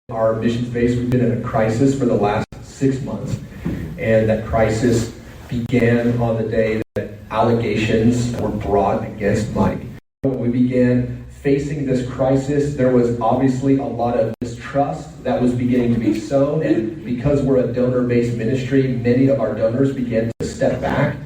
Our missions base, we've been in a crisis for the last 6 months, and that crisis began on the day that allegations were brought against Mike. When we began facing this crisis, there was obviously a lot of mistrust that was beginning to be sown, and because we're a donor-based ministry, many of our donors began to step back,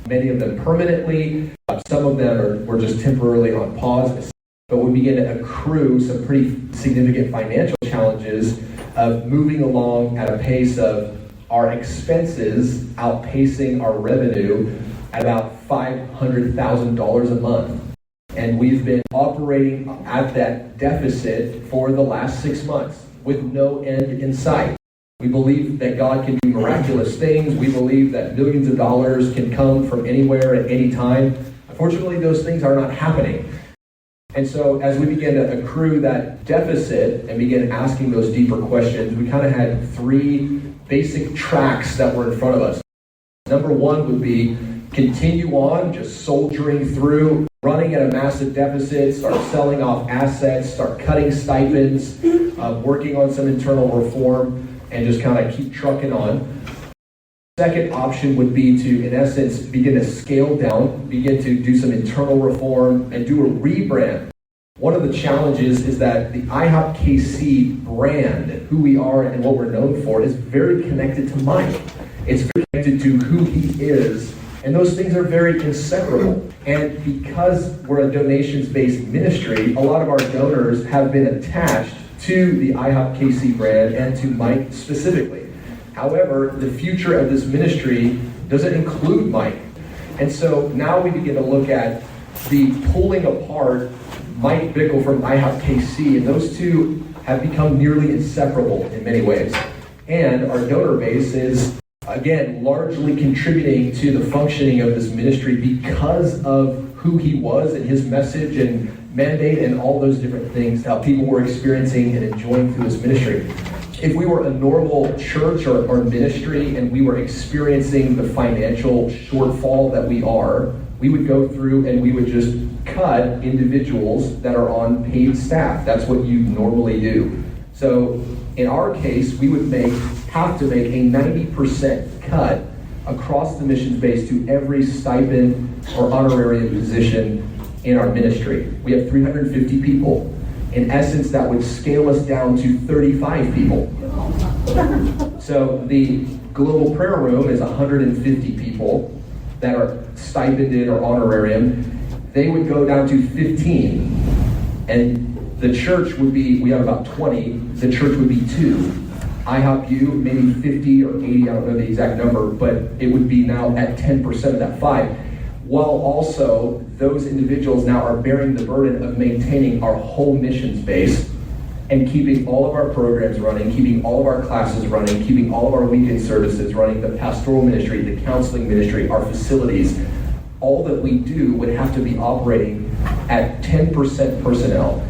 many of them permanently, some of them were just temporarily on pause. But we began to accrue some pretty significant financial challenges of moving along at a pace of our expenses outpacing our revenue at about $500,000 a month. And we've been operating at that deficit for the last 6 months with no end in sight. We believe that God can do miraculous things. We believe that millions of dollars can come from anywhere at any time. Unfortunately, those things are not happening. And so as we began to accrue that deficit and began asking those deeper questions, we kind of had 3 basic tracks that were in front of us. Number 1 would be continue on, just soldiering through, running at a massive deficit, start selling off assets, start cutting stipends, working on some internal reform, and just kind of keep trucking on. Second option would be to, in essence, begin to scale down, begin to do some internal reform, and do a rebrand. One of the challenges is that the IHOP-KC brand, who we are and what we're known for, is very connected to Mike. It's very connected to who he is, and those things are very inseparable. And because we're a donations-based ministry, a lot of our donors have been attached to the IHOP-KC brand and to Mike specifically. However, the future of this ministry doesn't include Mike. And so now we begin to look at the pulling apart Mike Bickle from IHOP-KC, and those two have become nearly inseparable in many ways. And our donor base is, again, largely contributing to the functioning of this ministry because of who he was and his message and mandate and all those different things that people were experiencing and enjoying through this ministry. If we were a normal church or ministry and we were experiencing the financial shortfall that we are, we would go through and we would just cut individuals that are on paid staff. That's what you normally do. So in our case, we would have to make a 90% cut across the missions base to every stipend or honorarium position in our ministry. We have 350 people. In essence, that would scale us down to 35 people. So the global prayer room is 150 people that are stipended or honorarium. They would go down to 15. And the church would be, we have about 20, the church would be 2. IHOP-U, maybe 50 or 80, I don't know the exact number, but it would be now at 10% of that 5. While also those individuals now are bearing the burden of maintaining our whole missions base and keeping all of our programs running, keeping all of our classes running, keeping all of our weekend services running, the pastoral ministry, the counseling ministry, our facilities. All that we do would have to be operating at 10% personnel.